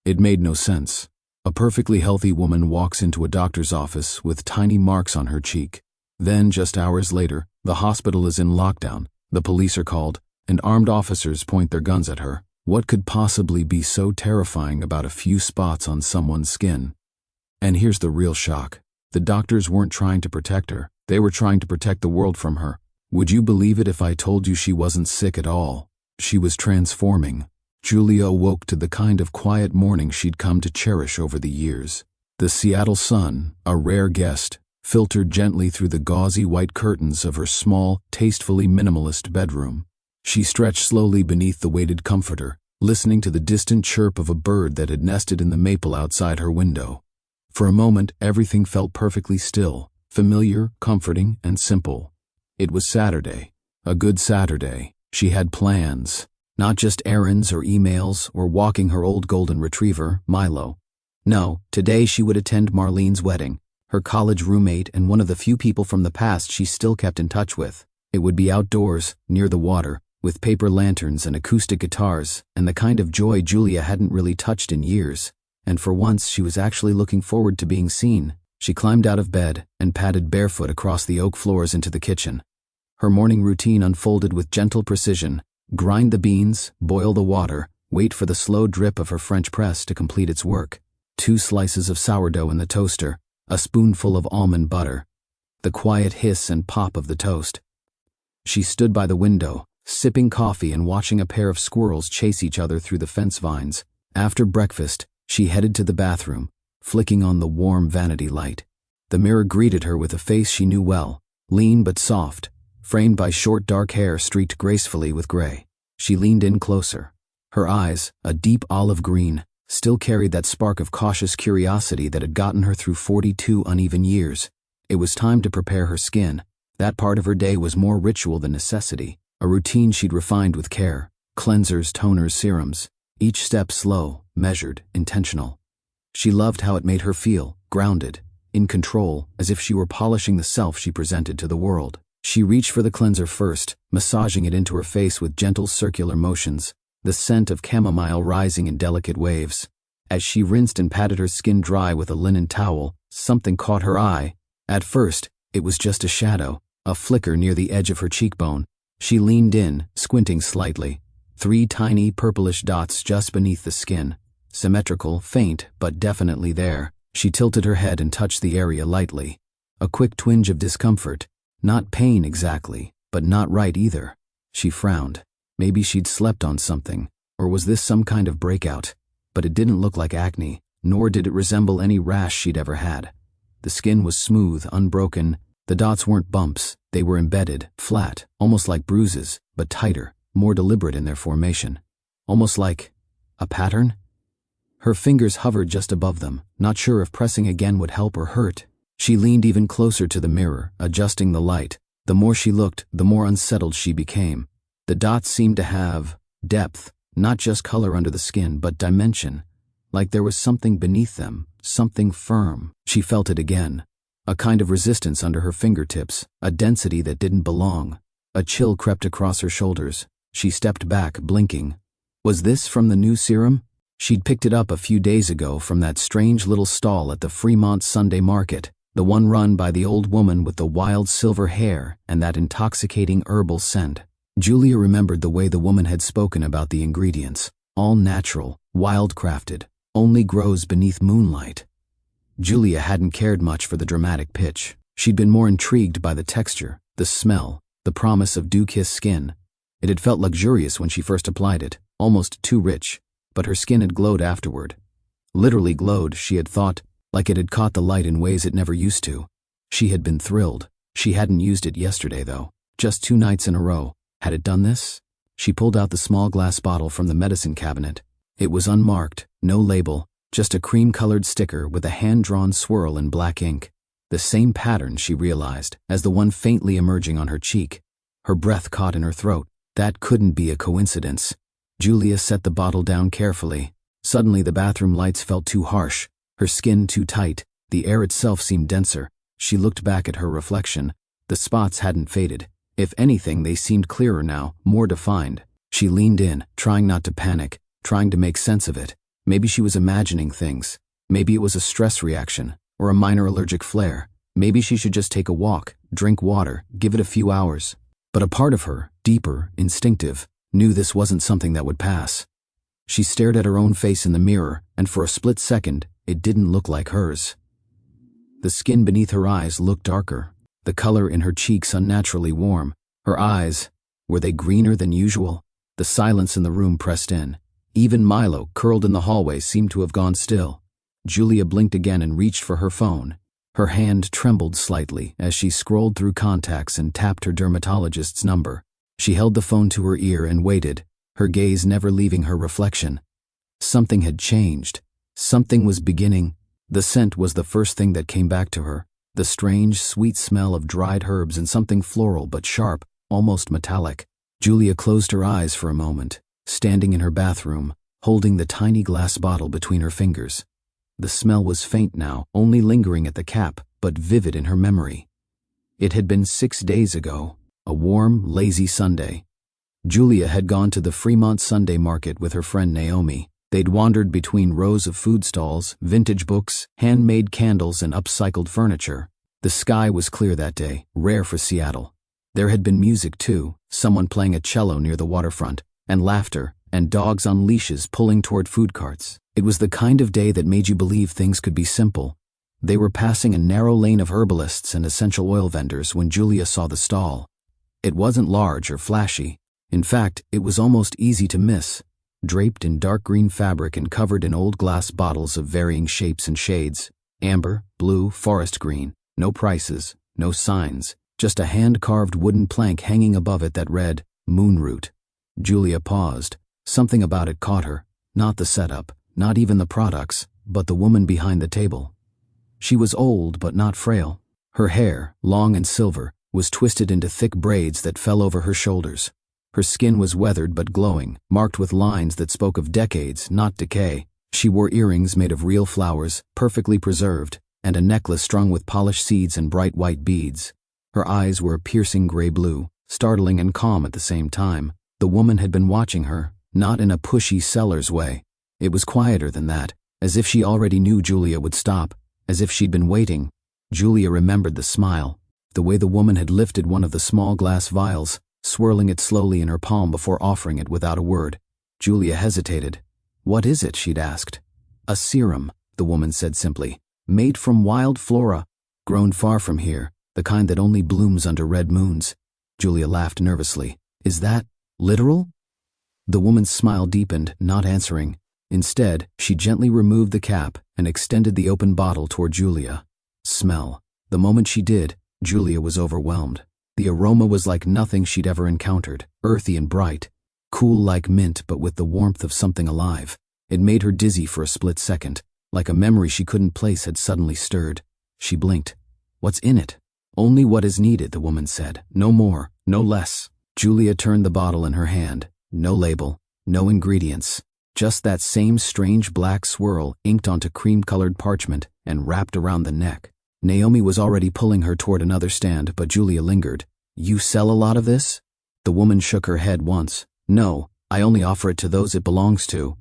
It made no sense. A perfectly healthy woman walks into a doctor's office with tiny marks on her cheek. Then, just hours later, the hospital is in lockdown, the police are called, and armed officers point their guns at her. What could possibly be so terrifying about a few spots on someone's skin? And here's the real shock. The doctors weren't trying to protect her. They were trying to protect the world from her. Would you believe it if I told you she wasn't sick at all? She was transforming. Julia awoke to the kind of quiet morning she'd come to cherish over the years. The Seattle sun, a rare guest, filtered gently through the gauzy white curtains of her small, tastefully minimalist bedroom. She stretched slowly beneath the weighted comforter, listening to the distant chirp of a bird that had nested in the maple outside her window. For a moment, everything felt perfectly still, familiar, comforting, and simple. It was Saturday, a good Saturday. She had plans, not just errands or emails or walking her old golden retriever, Milo. No, today she would attend Marlene's wedding, her college roommate and one of the few people from the past she still kept in touch with. It would be outdoors, near the water, with paper lanterns and acoustic guitars, and the kind of joy Julia hadn't really touched in years. And for once she was actually looking forward to being seen. She climbed out of bed and padded barefoot across the oak floors into the kitchen. Her morning routine unfolded with gentle precision. Grind the beans, boil the water, wait for the slow drip of her French press to complete its work. 2 slices of sourdough in the toaster, a spoonful of almond butter. The quiet hiss and pop of the toast. She stood by the window, sipping coffee and watching a pair of squirrels chase each other through the fence vines. After breakfast, she headed to the bathroom, flicking on the warm vanity light. The mirror greeted her with a face she knew well, lean but soft, framed by short dark hair streaked gracefully with gray. She leaned in closer. Her eyes, a deep olive green, still carried that spark of cautious curiosity that had gotten her through 42 uneven years. It was time to prepare her skin. That part of her day was more ritual than necessity, a routine she'd refined with care. Cleansers, toners, serums, each step slow, measured, intentional. She loved how it made her feel, grounded, in control, as if she were polishing the self she presented to the world. She reached for the cleanser first, massaging it into her face with gentle circular motions, the scent of chamomile rising in delicate waves. As she rinsed and patted her skin dry with a linen towel, something caught her eye. At first, it was just a shadow, a flicker near the edge of her cheekbone. She leaned in, squinting slightly. 3 tiny purplish dots just beneath the skin. Symmetrical, faint, but definitely there. She tilted her head and touched the area lightly. A quick twinge of discomfort. Not pain exactly, but not right either. She frowned. Maybe she'd slept on something, or was this some kind of breakout? But it didn't look like acne, nor did it resemble any rash she'd ever had. The skin was smooth, unbroken. The dots weren't bumps, they were embedded, flat, almost like bruises, but tighter, more deliberate in their formation. Almost like a pattern? Her fingers hovered just above them, not sure if pressing again would help or hurt. She leaned even closer to the mirror, adjusting the light. The more she looked, the more unsettled she became. The dots seemed to have depth, not just color under the skin, but dimension. Like there was something beneath them, something firm. She felt it again. A kind of resistance under her fingertips, a density that didn't belong. A chill crept across her shoulders. She stepped back, blinking. Was this from the new serum? She'd picked it up a few days ago from that strange little stall at the Fremont Sunday Market, the one run by the old woman with the wild silver hair and that intoxicating herbal scent. Julia remembered the way the woman had spoken about the ingredients. All natural, wild-crafted, only grows beneath moonlight. Julia hadn't cared much for the dramatic pitch. She'd been more intrigued by the texture, the smell, the promise of dew-kissed skin. It had felt luxurious when she first applied it, almost too rich, but her skin had glowed afterward. Literally glowed, she had thought, like it had caught the light in ways it never used to. She had been thrilled. She hadn't used it yesterday, though. Just 2 nights in a row. Had it done this? She pulled out the small glass bottle from the medicine cabinet. It was unmarked, no label, just a cream-colored sticker with a hand-drawn swirl in black ink. The same pattern, she realized, as the one faintly emerging on her cheek. Her breath caught in her throat. That couldn't be a coincidence. Julia set the bottle down carefully. Suddenly the bathroom lights felt too harsh, her skin too tight, the air itself seemed denser. She looked back at her reflection. The spots hadn't faded. If anything, they seemed clearer now, more defined. She leaned in, trying not to panic, trying to make sense of it. Maybe she was imagining things. Maybe it was a stress reaction, or a minor allergic flare. Maybe she should just take a walk, drink water, give it a few hours. But a part of her, deeper, instinctive, knew this wasn't something that would pass. She stared at her own face in the mirror, and for a split second, it didn't look like hers. The skin beneath her eyes looked darker, the color in her cheeks unnaturally warm. Her eyes, were they greener than usual? The silence in the room pressed in. Even Milo, curled in the hallway, seemed to have gone still. Julia blinked again and reached for her phone. Her hand trembled slightly as she scrolled through contacts and tapped her dermatologist's number. She held the phone to her ear and waited, her gaze never leaving her reflection. Something had changed. Something was beginning. The scent was the first thing that came back to her. The strange, sweet smell of dried herbs and something floral but sharp, almost metallic. Julia closed her eyes for a moment, standing in her bathroom, holding the tiny glass bottle between her fingers. The smell was faint now, only lingering at the cap, but vivid in her memory. It had been 6 days ago, a warm, lazy Sunday. Julia had gone to the Fremont Sunday market with her friend Naomi. They'd wandered between rows of food stalls, vintage books, handmade candles, and upcycled furniture. The sky was clear that day, rare for Seattle. There had been music too, someone playing a cello near the waterfront, and laughter, and dogs on leashes pulling toward food carts. It was the kind of day that made you believe things could be simple. They were passing a narrow lane of herbalists and essential oil vendors when Julia saw the stall. It wasn't large or flashy. In fact, it was almost easy to miss. Draped in dark green fabric and covered in old glass bottles of varying shapes and shades. Amber, blue, forest green. No prices, no signs. Just a hand-carved wooden plank hanging above it that read, Moonroot. Julia paused. Something about it caught her. Not the setup, not even the products, but the woman behind the table. She was old but not frail. Her hair, long and silver, was twisted into thick braids that fell over her shoulders. Her skin was weathered but glowing, marked with lines that spoke of decades, not decay. She wore earrings made of real flowers, perfectly preserved, and a necklace strung with polished seeds and bright white beads. Her eyes were a piercing gray blue, startling and calm at the same time. The woman had been watching her, not in a pushy seller's way. It was quieter than that, as if she already knew Julia would stop, as if she'd been waiting. Julia remembered the smile, the way the woman had lifted one of the small glass vials, swirling it slowly in her palm before offering it without a word. Julia hesitated. "What is it?" she'd asked. "A serum," the woman said simply. "Made from wild flora, grown far from here, the kind that only blooms under red moons." Julia laughed nervously. "Is that literal?" The woman's smile deepened, not answering. Instead, she gently removed the cap and extended the open bottle toward Julia. Smell. The moment she did, Julia was overwhelmed. The aroma was like nothing she'd ever encountered, earthy and bright, cool like mint but with the warmth of something alive. It made her dizzy for a split second, like a memory she couldn't place had suddenly stirred. She blinked. "What's in it?" "Only what is needed," the woman said. "No more, no less." Julia turned the bottle in her hand. No label, no ingredients. Just that same strange black swirl inked onto cream-colored parchment and wrapped around the neck. Naomi was already pulling her toward another stand, but Julia lingered. "You sell a lot of this?" The woman shook her head once. "No, I only offer it to those it belongs to."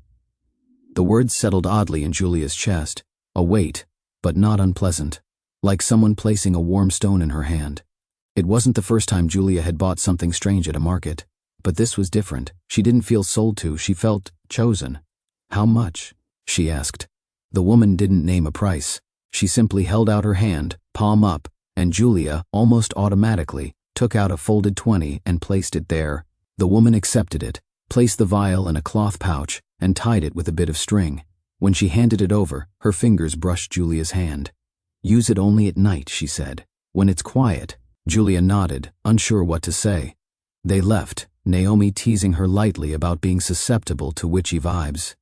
The words settled oddly in Julia's chest. A weight, but not unpleasant. Like someone placing a warm stone in her hand. It wasn't the first time Julia had bought something strange at a market. But this was different. She didn't feel sold to, she felt chosen. "How much?" she asked. The woman didn't name a price. She simply held out her hand, palm up, and Julia, almost automatically, took out a folded 20 and placed it there. The woman accepted it, placed the vial in a cloth pouch, and tied it with a bit of string. When she handed it over, her fingers brushed Julia's hand. "Use it only at night," she said. "When it's quiet." Julia nodded, unsure what to say. They left, Naomi teasing her lightly about being susceptible to witchy vibes.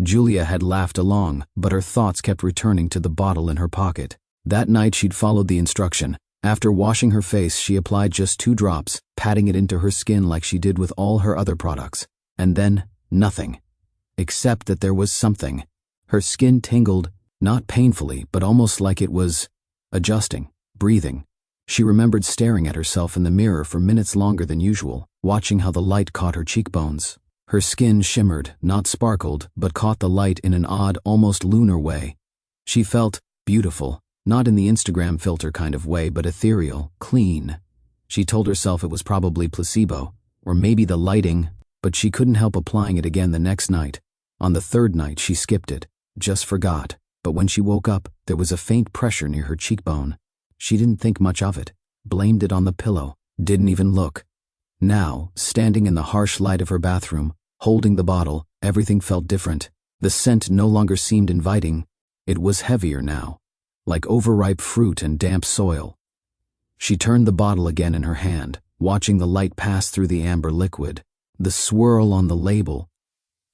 Julia had laughed along, but her thoughts kept returning to the bottle in her pocket. That night she'd followed the instruction. After washing her face, she applied just 2 drops, patting it into her skin like she did with all her other products. And then, nothing. Except that there was something. Her skin tingled, not painfully, but almost like it was adjusting, breathing. She remembered staring at herself in the mirror for minutes longer than usual, watching how the light caught her cheekbones. Her skin shimmered, not sparkled, but caught the light in an odd, almost lunar way. She felt beautiful, not in the Instagram filter kind of way, but ethereal, clean. She told herself it was probably placebo, or maybe the lighting, but she couldn't help applying it again the next night. On the third night, she skipped it, just forgot, but when she woke up, there was a faint pressure near her cheekbone. She didn't think much of it, blamed it on the pillow, didn't even look. Now, standing in the harsh light of her bathroom, holding the bottle, everything felt different. The scent no longer seemed inviting. It was heavier now, like overripe fruit and damp soil. She turned the bottle again in her hand, watching the light pass through the amber liquid, the swirl on the label.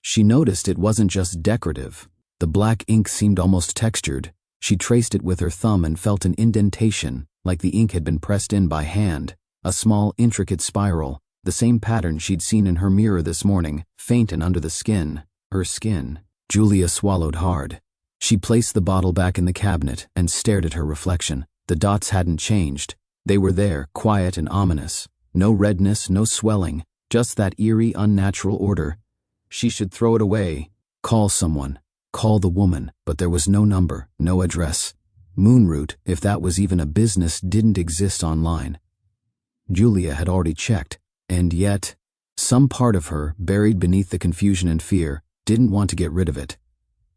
She noticed it wasn't just decorative. The black ink seemed almost textured. She traced it with her thumb and felt an indentation, like the ink had been pressed in by hand, a small, intricate spiral, the same pattern she'd seen in her mirror this morning, faint and under the skin. Her skin. Julia swallowed hard. She placed the bottle back in the cabinet and stared at her reflection. The dots hadn't changed. They were there, quiet and ominous. No redness, no swelling, just that eerie, unnatural order. She should throw it away. Call someone. Call the woman, but there was no number, no address. Moonroot, if that was even a business, didn't exist online. Julia had already checked, and yet, some part of her, buried beneath the confusion and fear, didn't want to get rid of it.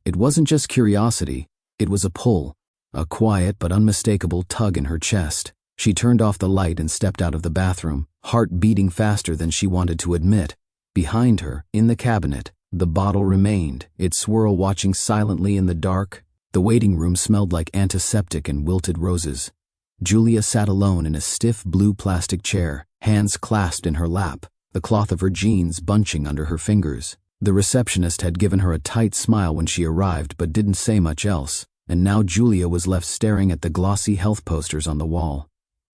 It wasn't just curiosity, it was a pull, a quiet but unmistakable tug in her chest. She turned off the light and stepped out of the bathroom, heart beating faster than she wanted to admit. Behind her, in the cabinet, the bottle remained, its swirl watching silently in the dark. The waiting room smelled like antiseptic and wilted roses. Julia sat alone in a stiff blue plastic chair, hands clasped in her lap, the cloth of her jeans bunching under her fingers. The receptionist had given her a tight smile when she arrived but didn't say much else, and now Julia was left staring at the glossy health posters on the wall.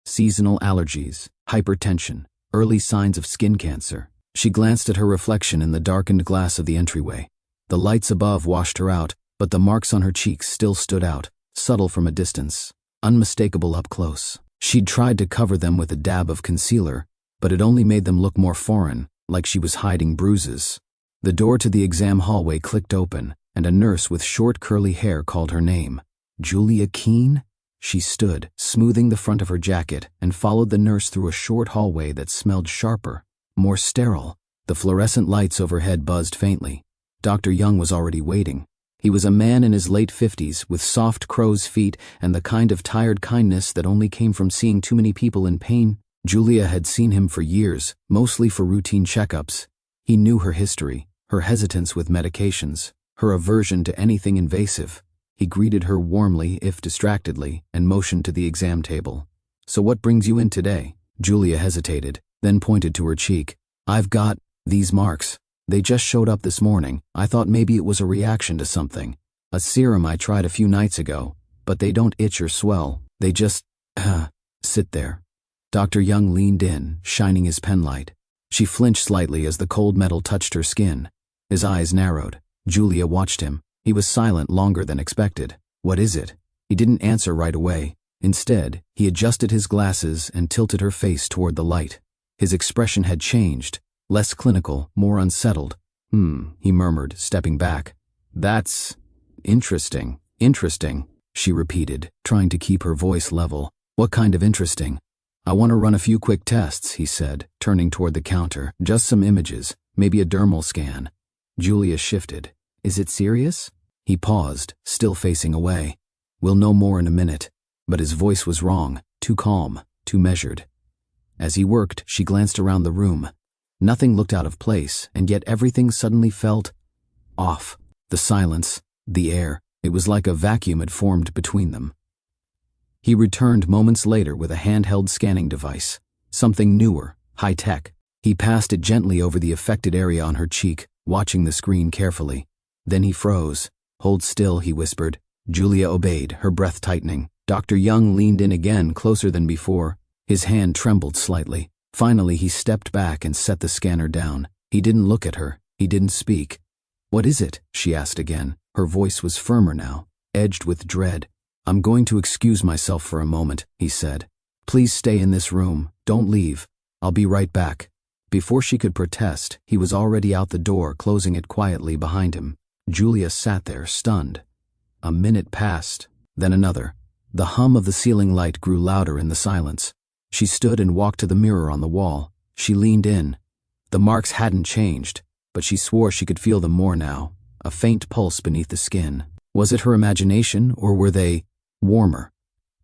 Seasonal allergies, hypertension, early signs of skin cancer. She glanced at her reflection in the darkened glass of the entryway. The lights above washed her out, but the marks on her cheeks still stood out, subtle from a distance, unmistakable up close. She'd tried to cover them with a dab of concealer, but it only made them look more foreign, like she was hiding bruises. The door to the exam hallway clicked open, and a nurse with short curly hair called her name. Julia Keene? She stood, smoothing the front of her jacket, and followed the nurse through a short hallway that smelled sharper, more sterile. The fluorescent lights overhead buzzed faintly. Dr. Young was already waiting. He was a man in his late 50s, with soft crow's feet and the kind of tired kindness that only came from seeing too many people in pain. Julia had seen him for years, mostly for routine checkups. He knew her history, her hesitance with medications, her aversion to anything invasive. He greeted her warmly, if distractedly, and motioned to the exam table. "So what brings you in today?" Julia hesitated, then pointed to her cheek. "I've got these marks. They just showed up this morning. I thought maybe it was a reaction to something. A serum I tried a few nights ago, but they don't itch or swell. They just, sit there." Dr. Young leaned in, shining his penlight. She flinched slightly as the cold metal touched her skin. His eyes narrowed. Julia watched him. He was silent longer than expected. "What is it?" He didn't answer right away. Instead, he adjusted his glasses and tilted her face toward the light. His expression had changed, less clinical, more unsettled. He murmured, stepping back. "That's interesting, she repeated, trying to keep her voice level. "What kind of interesting?" "I want to run a few quick tests," he said, turning toward the counter. "Just some images, maybe a dermal scan." Julia shifted. "Is it serious?" He paused, still facing away. "We'll know more in a minute." But his voice was wrong, too calm, too measured. As he worked, she glanced around the room. Nothing looked out of place, and yet everything suddenly felt off. The silence, the air, it was like a vacuum had formed between them. He returned moments later with a handheld scanning device, something newer, high-tech. He passed it gently over the affected area on her cheek, watching the screen carefully. Then he froze. "Hold still," he whispered. Julia obeyed, her breath tightening. Dr. Young leaned in again, closer than before. His hand trembled slightly. Finally, he stepped back and set the scanner down. He didn't look at her. He didn't speak. "What is it?" she asked again. Her voice was firmer now, edged with dread. "I'm going to excuse myself for a moment," he said. "Please stay in this room. Don't leave. I'll be right back." Before she could protest, he was already out the door, closing it quietly behind him. Julia sat there, stunned. A minute passed, then another. The hum of the ceiling light grew louder in the silence. She stood and walked to the mirror on the wall. She leaned in. The marks hadn't changed, but she swore she could feel them more now, a faint pulse beneath the skin. Was it her imagination, or were they warmer?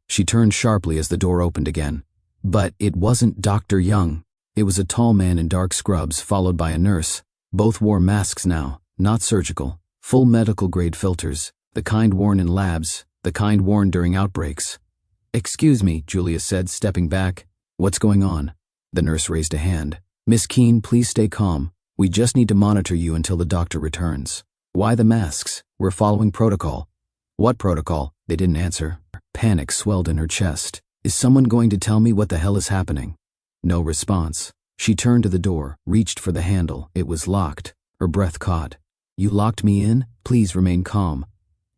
She turned sharply as the door opened again. But it wasn't Dr. Young. It was a tall man in dark scrubs, followed by a nurse. Both wore masks now, not surgical, full medical-grade filters, the kind worn in labs, the kind worn during outbreaks. "Excuse me," Julia said, stepping back. "What's going on?" The nurse raised a hand. "Miss Keene, please stay calm. We just need to monitor you until the doctor returns." "Why the masks? We're following protocol." "What protocol?" They didn't answer. Panic swelled in her chest. "Is someone going to tell me what the hell is happening?" No response. She turned to the door, reached for the handle. It was locked. Her breath caught. "You locked me in? Please remain calm."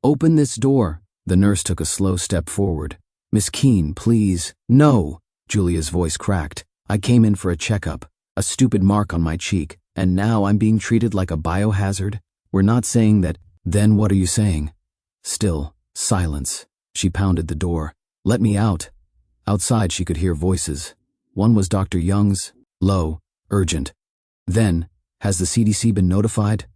"Open this door." The nurse took a slow step forward. "Miss Keene, please." "No." Julia's voice cracked. "I came in for a checkup. A stupid mark on my cheek, and now I'm being treated like a biohazard. We're not saying that." "Then what are you saying?" Still, silence. She pounded the door. "Let me out." Outside she could hear voices. One was Dr. Young's, low, urgent. Then, "Has the CDC been notified?"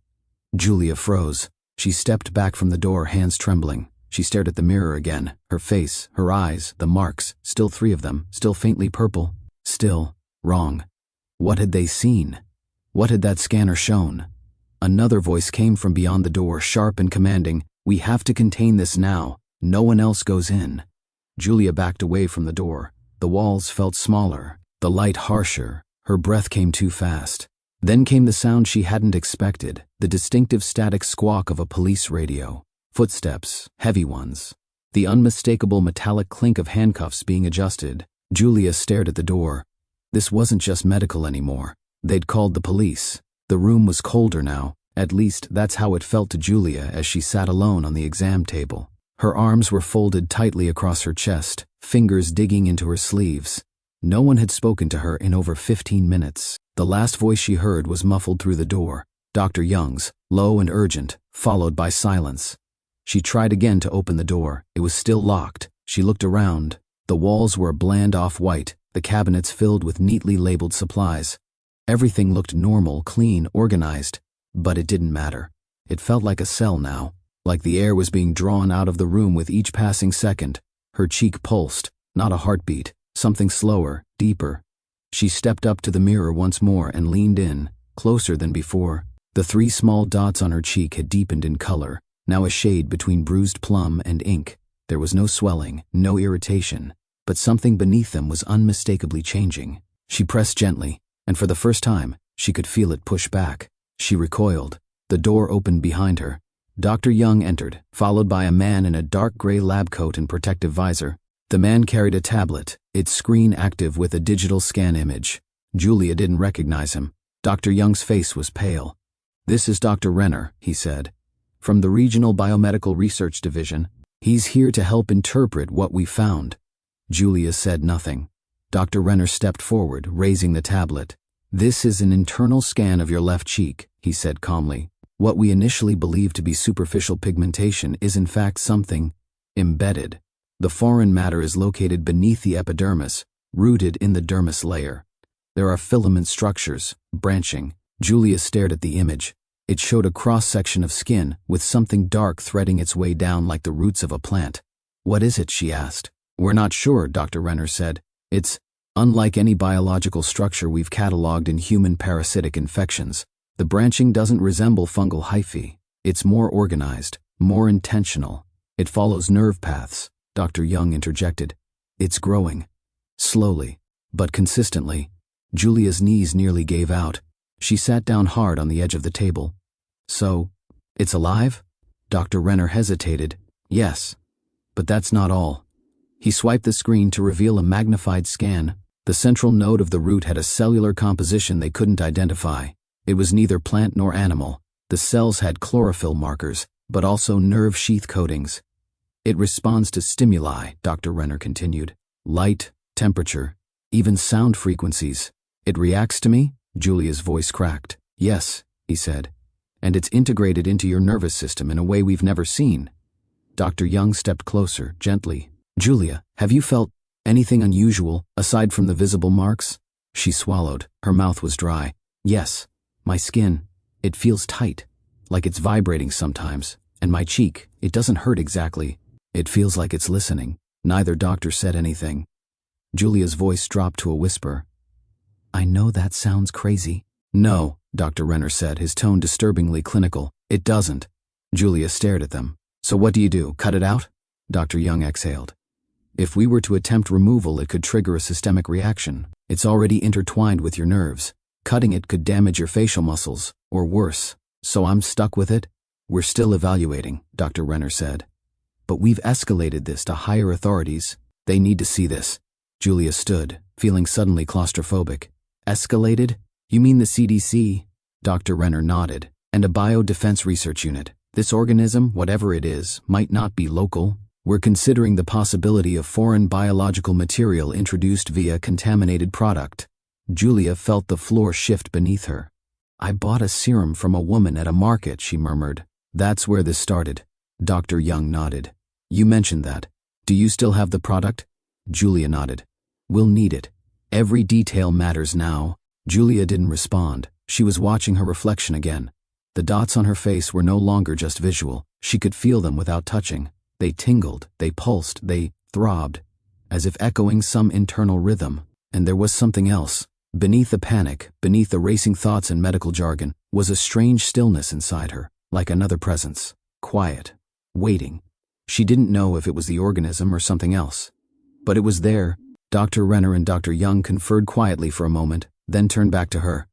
Julia froze. She stepped back from the door, hands trembling. She stared at the mirror again. Her face, her eyes, the marks, still 3 of them, still faintly purple. Still wrong. What had they seen? What had that scanner shown? Another voice came from beyond the door, sharp and commanding. "We have to contain this now. No one else goes in." Julia backed away from the door. The walls felt smaller, the light harsher. Her breath came too fast. Then came the sound she hadn't expected, the distinctive static squawk of a police radio. Footsteps, heavy ones. The unmistakable metallic clink of handcuffs being adjusted. Julia stared at the door. This wasn't just medical anymore. They'd called the police. The room was colder now. At least that's how it felt to Julia as she sat alone on the exam table. Her arms were folded tightly across her chest, fingers digging into her sleeves. No one had spoken to her in over 15 minutes. The last voice she heard was muffled through the door, Dr. Young's, low and urgent, followed by silence. She tried again to open the door. It was still locked. She looked around. The walls were a bland off-white, the cabinets filled with neatly labeled supplies. Everything looked normal, clean, organized. But it didn't matter. It felt like a cell now, like the air was being drawn out of the room with each passing second. Her cheek pulsed, not a heartbeat, something slower, deeper. She stepped up to the mirror once more and leaned in, closer than before. The 3 small dots on her cheek had deepened in color, now a shade between bruised plum and ink. There was no swelling, no irritation, but something beneath them was unmistakably changing. She pressed gently, and for the first time, she could feel it push back. She recoiled. The door opened behind her. Dr. Young entered, followed by a man in a dark gray lab coat and protective visor. The man carried a tablet, its screen active with a digital scan image. Julia didn't recognize him. Dr. Young's face was pale. "This is Dr. Renner," he said, "from the Regional Biomedical Research Division. He's here to help interpret what we found." Julia said nothing. Dr. Renner stepped forward, raising the tablet. "This is an internal scan of your left cheek," he said calmly. "What we initially believed to be superficial pigmentation is in fact something embedded. The foreign matter is located beneath the epidermis, rooted in the dermis layer. There are filament structures, branching." Julia stared at the image. It showed a cross-section of skin with something dark threading its way down like the roots of a plant. "What is it?" she asked. "We're not sure," Dr. Renner said. "It's unlike any biological structure we've cataloged in human parasitic infections. The branching doesn't resemble fungal hyphae. It's more organized, more intentional. It follows nerve paths," Dr. Young interjected. "It's growing. Slowly, but consistently." Julia's knees nearly gave out. She sat down hard on the edge of the table. "So, it's alive?" Dr. Renner hesitated. "Yes, but that's not all." He swiped the screen to reveal a magnified scan. The central node of the root had a cellular composition they couldn't identify. It was neither plant nor animal. The cells had chlorophyll markers, but also nerve sheath coatings. "It responds to stimuli," Dr. Renner continued. "Light, temperature, even sound frequencies. It reacts to me, Julia's voice cracked. Yes, he said. And it's integrated into your nervous system in a way we've never seen. Dr. Young stepped closer, gently. Julia, have you felt anything unusual, aside from the visible marks? She swallowed. Her mouth was dry. Yes. My skin, it feels tight, like it's vibrating sometimes. And my cheek, it doesn't hurt exactly. It feels like it's listening. Neither doctor said anything. Julia's voice dropped to a whisper. I know that sounds crazy. No, Dr. Renner said, his tone disturbingly clinical. It doesn't. Julia stared at them. So what do you do, cut it out? Dr. Young exhaled. If we were to attempt removal, it could trigger a systemic reaction. It's already intertwined with your nerves. Cutting it could damage your facial muscles, or worse. So I'm stuck with it? We're still evaluating, Dr. Renner said. But we've escalated this to higher authorities. They need to see this. Julia stood, feeling suddenly claustrophobic. Escalated? You mean the CDC? Dr. Renner nodded. And a biodefense research unit. This organism, whatever it is, might not be local. We're considering the possibility of foreign biological material introduced via contaminated product. Julia felt the floor shift beneath her. I bought a serum from a woman at a market, she murmured. That's where this started. Dr. Young nodded. You mentioned that. Do you still have the product? Julia nodded. We'll need it. Every detail matters now. Julia didn't respond. She was watching her reflection again. The dots on her face were no longer just visual. She could feel them without touching. They tingled, they pulsed, they throbbed, as if echoing some internal rhythm. And there was something else. Beneath the panic, beneath the racing thoughts and medical jargon, was a strange stillness inside her, like another presence. Quiet. Waiting. She didn't know if it was the organism or something else. But it was there. Dr. Renner and Dr. Young conferred quietly for a moment, then turned back to her.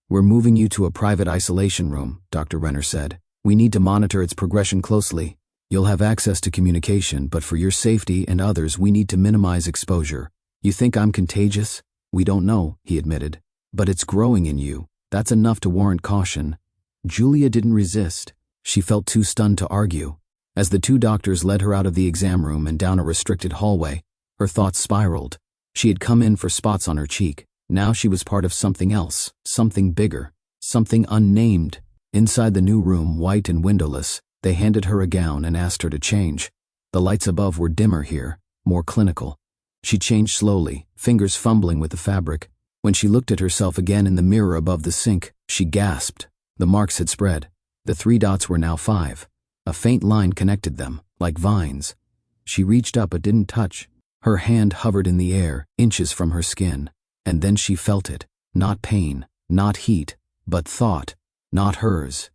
We're moving you to a private isolation room, Dr. Renner said. We need to monitor its progression closely. You'll have access to communication, but for your safety and others, we need to minimize exposure. You think I'm contagious? We don't know, he admitted. But it's growing in you. That's enough to warrant caution. Julia didn't resist. She felt too stunned to argue. As the two doctors led her out of the exam room and down a restricted hallway, her thoughts spiraled. She had come in for spots on her cheek. Now she was part of something else, something bigger, something unnamed. Inside the new room, white and windowless, they handed her a gown and asked her to change. The lights above were dimmer here, more clinical. She changed slowly, fingers fumbling with the fabric. When she looked at herself again in the mirror above the sink, she gasped. The marks had spread. The 3 dots were now 5. A faint line connected them, like vines. She reached up but didn't touch. Her hand hovered in the air, inches from her skin. And then she felt it. Not pain, not heat, but thought. Not hers.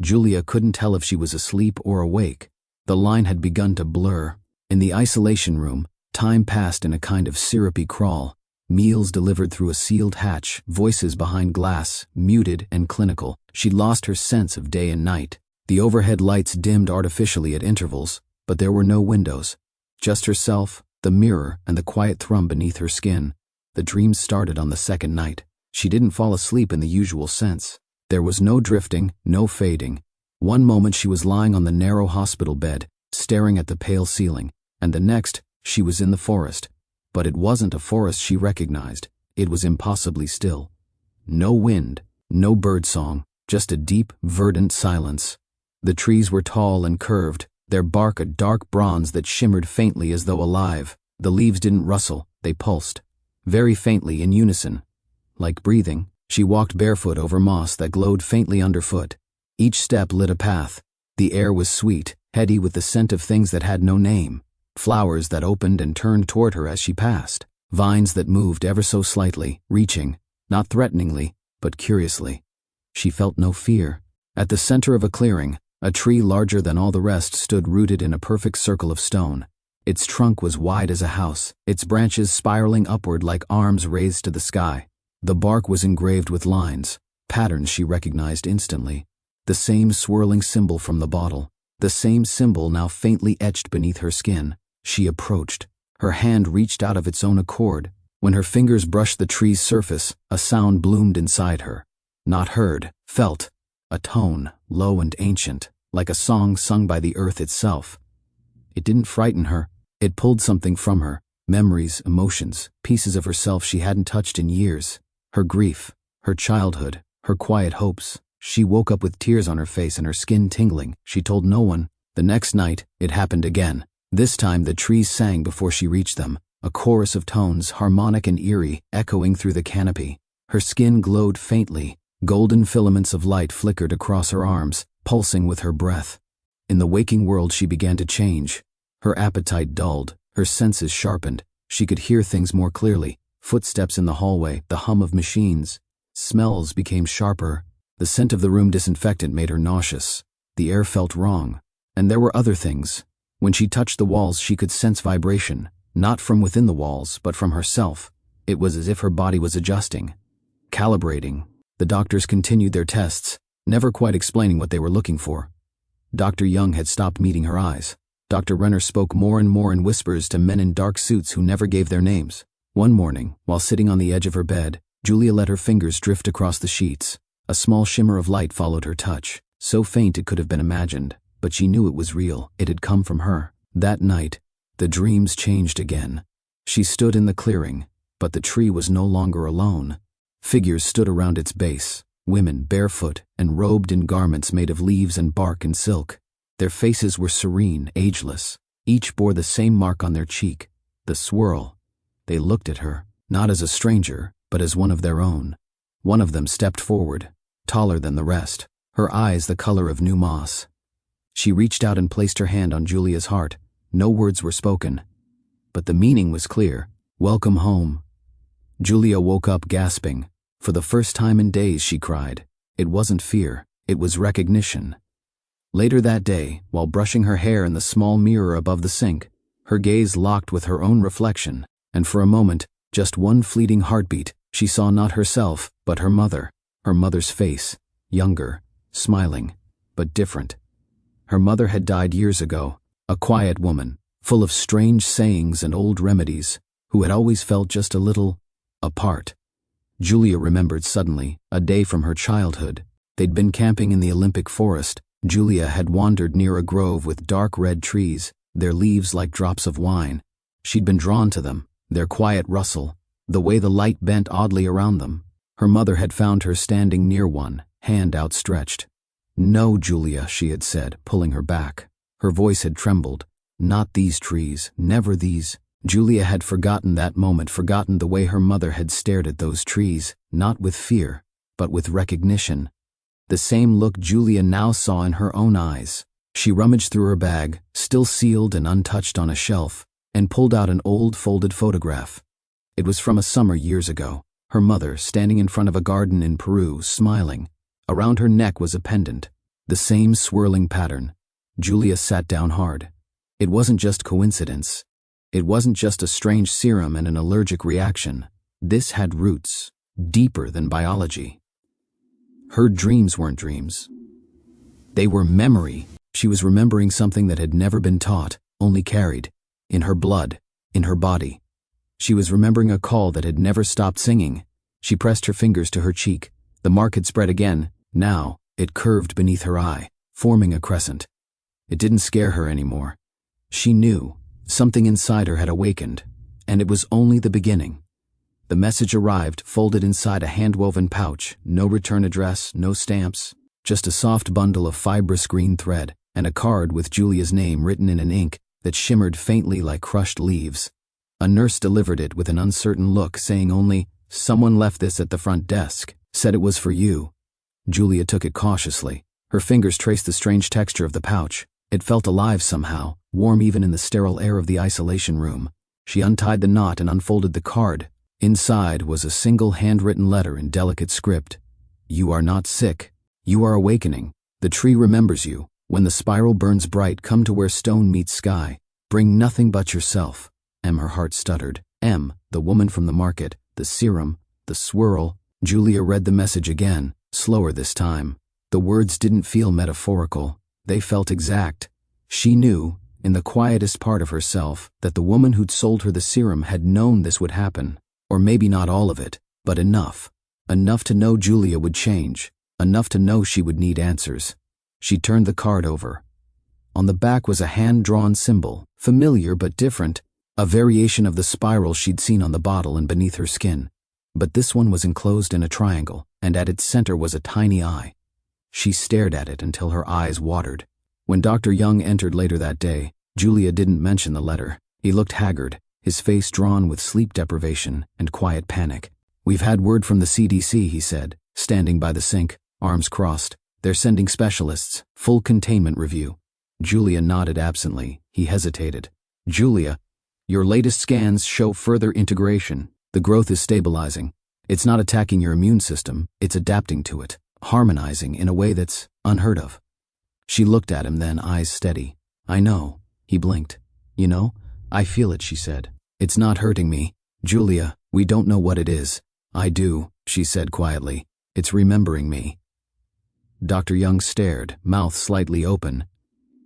Julia couldn't tell if she was asleep or awake. The line had begun to blur. In the isolation room, time passed in a kind of syrupy crawl. Meals delivered through a sealed hatch, voices behind glass, muted and clinical. She'd lost her sense of day and night. The overhead lights dimmed artificially at intervals, but there were no windows. Just herself, the mirror, and the quiet thrum beneath her skin. The dreams started on the second night. She didn't fall asleep in the usual sense. There was no drifting, no fading. One moment she was lying on the narrow hospital bed, staring at the pale ceiling, and the next, she was in the forest. But it wasn't a forest she recognized. It was impossibly still. No wind, no birdsong, just a deep, verdant silence. The trees were tall and curved, their bark a dark bronze that shimmered faintly as though alive. The leaves didn't rustle, they pulsed. Very faintly in unison. Like breathing, she walked barefoot over moss that glowed faintly underfoot. Each step lit a path. The air was sweet, heady with the scent of things that had no name. Flowers that opened and turned toward her as she passed. Vines that moved ever so slightly, reaching, not threateningly, but curiously. She felt no fear. At the center of a clearing, a tree larger than all the rest stood rooted in a perfect circle of stone. Its trunk was wide as a house, its branches spiraling upward like arms raised to the sky. The bark was engraved with lines, patterns she recognized instantly. The same swirling symbol from the bottle, the same symbol now faintly etched beneath her skin. She approached. Her hand reached out of its own accord. When her fingers brushed the tree's surface, a sound bloomed inside her. Not heard, felt. A tone, low and ancient, like a song sung by the earth itself. It didn't frighten her. It pulled something from her, memories, emotions, pieces of herself she hadn't touched in years. Her grief, her childhood, her quiet hopes. She woke up with tears on her face and her skin tingling. She told no one. The next night, it happened again. This time the trees sang before she reached them, a chorus of tones, harmonic and eerie, echoing through the canopy. Her skin glowed faintly. Golden filaments of light flickered across her arms, pulsing with her breath. In the waking world she began to change. Her appetite dulled, her senses sharpened. She could hear things more clearly. Footsteps in the hallway, the hum of machines. Smells became sharper. The scent of the room disinfectant made her nauseous. The air felt wrong. And there were other things. When she touched the walls she could sense vibration, not from within the walls, but from herself. It was as if her body was adjusting, calibrating. The doctors continued their tests, never quite explaining what they were looking for. Dr. Young had stopped meeting her eyes. Dr. Renner spoke more and more in whispers to men in dark suits who never gave their names. One morning, while sitting on the edge of her bed, Julia let her fingers drift across the sheets. A small shimmer of light followed her touch, so faint it could have been imagined, but she knew it was real. It had come from her. That night, the dreams changed again. She stood in the clearing, but the tree was no longer alone. Figures stood around its base, women barefoot and robed in garments made of leaves and bark and silk. Their faces were serene, ageless. Each bore the same mark on their cheek, the swirl. They looked at her, not as a stranger, but as one of their own. One of them stepped forward, taller than the rest, her eyes the color of new moss. She reached out and placed her hand on Julia's heart. No words were spoken, but the meaning was clear. Welcome home. Julia woke up gasping. For the first time in days, she cried. It wasn't fear, it was recognition. Later that day, while brushing her hair in the small mirror above the sink, her gaze locked with her own reflection, and for a moment, just one fleeting heartbeat, she saw not herself, but her mother's face, younger, smiling, but different. Her mother had died years ago, a quiet woman, full of strange sayings and old remedies, who had always felt just a little apart. Julia remembered suddenly, a day from her childhood. They'd been camping in the Olympic forest. Julia had wandered near a grove with dark red trees, their leaves like drops of wine. She'd been drawn to them, their quiet rustle, the way the light bent oddly around them. Her mother had found her standing near one, hand outstretched. "No, Julia," she had said, pulling her back. Her voice had trembled. "Not these trees, never these." Julia had forgotten that moment, forgotten the way her mother had stared at those trees, not with fear, but with recognition. The same look Julia now saw in her own eyes. She rummaged through her bag, still sealed and untouched on a shelf, and pulled out an old folded photograph. It was from a summer years ago. Her mother, standing in front of a garden in Peru, smiling. Around her neck was a pendant, the same swirling pattern. Julia sat down hard. It wasn't just coincidence. It wasn't just a strange serum and an allergic reaction. This had roots, deeper than biology. Her dreams weren't dreams. They were memory. She was remembering something that had never been taught, only carried, in her blood, in her body. She was remembering a call that had never stopped singing. She pressed her fingers to her cheek. The mark had spread again. Now, it curved beneath her eye, forming a crescent. It didn't scare her anymore. She knew. Something inside her had awakened, and it was only the beginning. The message arrived, folded inside a hand-woven pouch, no return address, no stamps, just a soft bundle of fibrous green thread, and a card with Julia's name written in an ink that shimmered faintly like crushed leaves. A nurse delivered it with an uncertain look, saying only, "Someone left this at the front desk, said it was for you." Julia took it cautiously. Her fingers traced the strange texture of the pouch. It felt alive somehow, warm even in the sterile air of the isolation room. She untied the knot and unfolded the card. Inside was a single handwritten letter in delicate script. "You are not sick. You are awakening. The tree remembers you. When the spiral burns bright, come to where stone meets sky. Bring nothing but yourself." Her heart stuttered. The woman from the market, the serum, the swirl. Julia read the message again, slower this time. The words didn't feel metaphorical. They felt exact. She knew, in the quietest part of herself, that the woman who'd sold her the serum had known this would happen. Or maybe not all of it, but enough. Enough to know Julia would change. Enough to know she would need answers. She turned the card over. On the back was a hand-drawn symbol, familiar but different, a variation of the spiral she'd seen on the bottle and beneath her skin. But this one was enclosed in a triangle, and at its center was a tiny eye. She stared at it until her eyes watered. When Dr. Young entered later that day, Julia didn't mention the letter. He looked haggard, his face drawn with sleep deprivation and quiet panic. "We've had word from the CDC," he said, standing by the sink, arms crossed. "They're sending specialists, full containment review." Julia nodded absently. He hesitated. "Julia, your latest scans show further integration. The growth is stabilizing. It's not attacking your immune system, it's adapting to it, harmonizing in a way that's unheard of." She looked at him then, eyes steady. "I know." He blinked. "You know, I feel it," she said. "It's not hurting me. Julia, we don't know what it is." "I do," she said quietly. "It's remembering me." Dr. Young stared, mouth slightly open.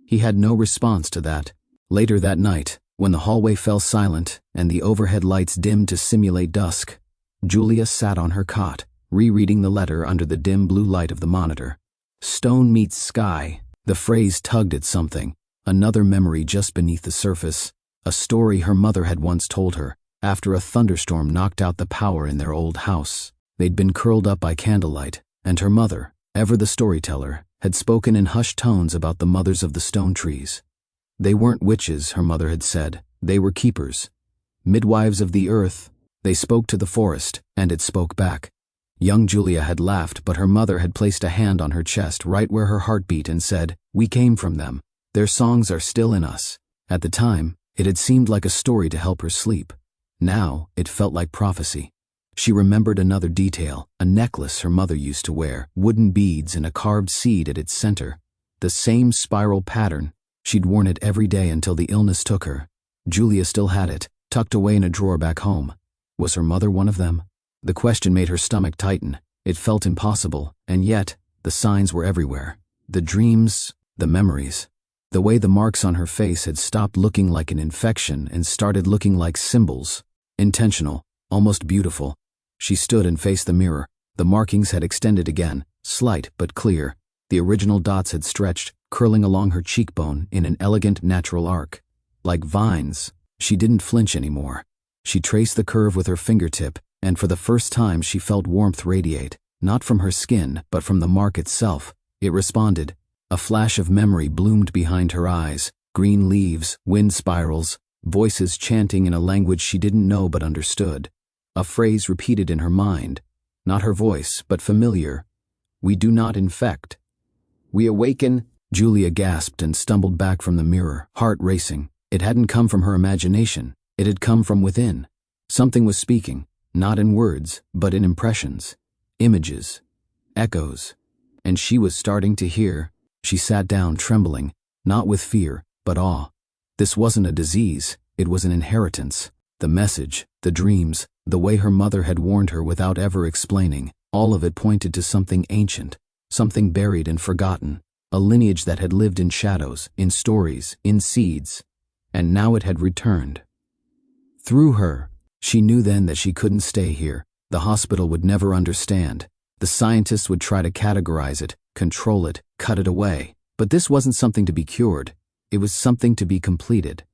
He had no response to that. Later that night, when the hallway fell silent and the overhead lights dimmed to simulate dusk, Julia sat on her cot, rereading the letter under the dim blue light of the monitor. Stone meets sky. The phrase tugged at something, another memory just beneath the surface, a story her mother had once told her after a thunderstorm knocked out the power in their old house. They'd been curled up by candlelight, and her mother, ever the storyteller, had spoken in hushed tones about the mothers of the stone trees. They weren't witches, her mother had said. They were keepers. Midwives of the earth. They spoke to the forest, and it spoke back. Young Julia had laughed, but her mother had placed a hand on her chest right where her heart beat and said, "We came from them. Their songs are still in us." At the time, it had seemed like a story to help her sleep. Now, it felt like prophecy. She remembered another detail, a necklace her mother used to wear, wooden beads and a carved seed at its center. The same spiral pattern. She'd worn it every day until the illness took her. Julia still had it, tucked away in a drawer back home. Was her mother one of them? The question made her stomach tighten. It felt impossible, and yet, the signs were everywhere. The dreams, the memories. The way the marks on her face had stopped looking like an infection and started looking like symbols. Intentional, almost beautiful. She stood and faced the mirror. The markings had extended again, slight but clear. The original dots had stretched, curling along her cheekbone in an elegant natural arc. Like vines, she didn't flinch anymore. She traced the curve with her fingertip, and for the first time she felt warmth radiate, not from her skin, but from the mark itself. It responded. A flash of memory bloomed behind her eyes, green leaves, wind spirals, voices chanting in a language she didn't know but understood. A phrase repeated in her mind, not her voice, but familiar. "We do not infect. We awaken." Julia gasped and stumbled back from the mirror, heart racing. It hadn't come from her imagination. It had come from within. Something was speaking, not in words, but in impressions, images, echoes. And she was starting to hear. She sat down, trembling, not with fear, but awe. This wasn't a disease, it was an inheritance. The message, the dreams, the way her mother had warned her without ever explaining, all of it pointed to something ancient, something buried and forgotten, a lineage that had lived in shadows, in stories, in seeds. And now it had returned. Through her, she knew then that she couldn't stay here. The hospital would never understand. The scientists would try to categorize it, control it, cut it away. But this wasn't something to be cured. It was something to be completed.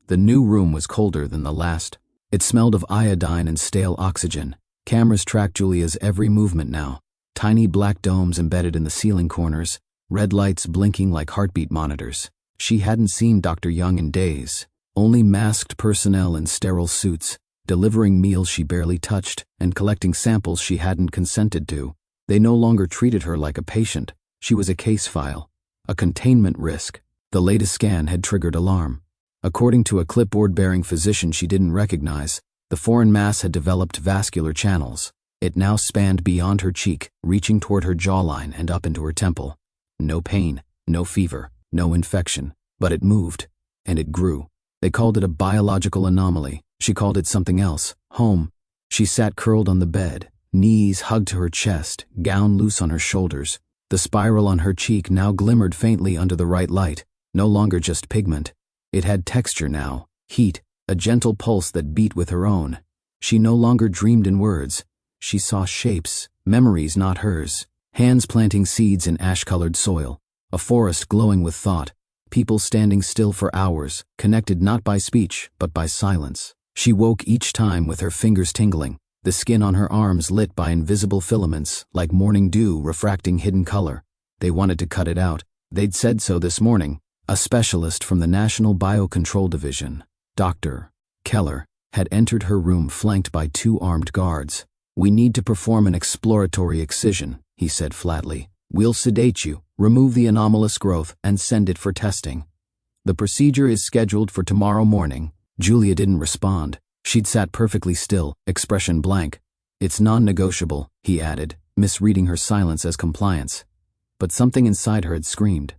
The new room was colder than the last. It smelled of iodine and stale oxygen. Cameras tracked Julia's every movement now. Tiny black domes embedded in the ceiling corners, red lights blinking like heartbeat monitors. She hadn't seen Dr. Young in days. Only masked personnel in sterile suits, delivering meals she barely touched and collecting samples she hadn't consented to. They no longer treated her like a patient. She was a case file, a containment risk. The latest scan had triggered alarm. According to a clipboard-bearing physician she didn't recognize, the foreign mass had developed vascular channels. It now spanned beyond her cheek, reaching toward her jawline and up into her temple. No pain, no fever, no infection, but it moved, and it grew. They called it a biological anomaly. She called it something else, home. She sat curled on the bed, knees hugged to her chest, gown loose on her shoulders. The spiral on her cheek now glimmered faintly under the right light, no longer just pigment. It had texture now, heat, a gentle pulse that beat with her own. She no longer dreamed in words. She saw shapes, memories not hers, hands planting seeds in ash-colored soil, a forest glowing with thought, people standing still for hours, connected not by speech, but by silence. She woke each time with her fingers tingling, the skin on her arms lit by invisible filaments, like morning dew refracting hidden color. They wanted to cut it out. They'd said so this morning. A specialist from the National Biocontrol Division, Dr. Keller, had entered her room flanked by 2 armed guards. "We need to perform an exploratory excision," he said flatly. "We'll sedate you, remove the anomalous growth, and send it for testing. The procedure is scheduled for tomorrow morning." Julia didn't respond. She'd sat perfectly still, expression blank. "It's non-negotiable," he added, misreading her silence as compliance. But something inside her had screamed.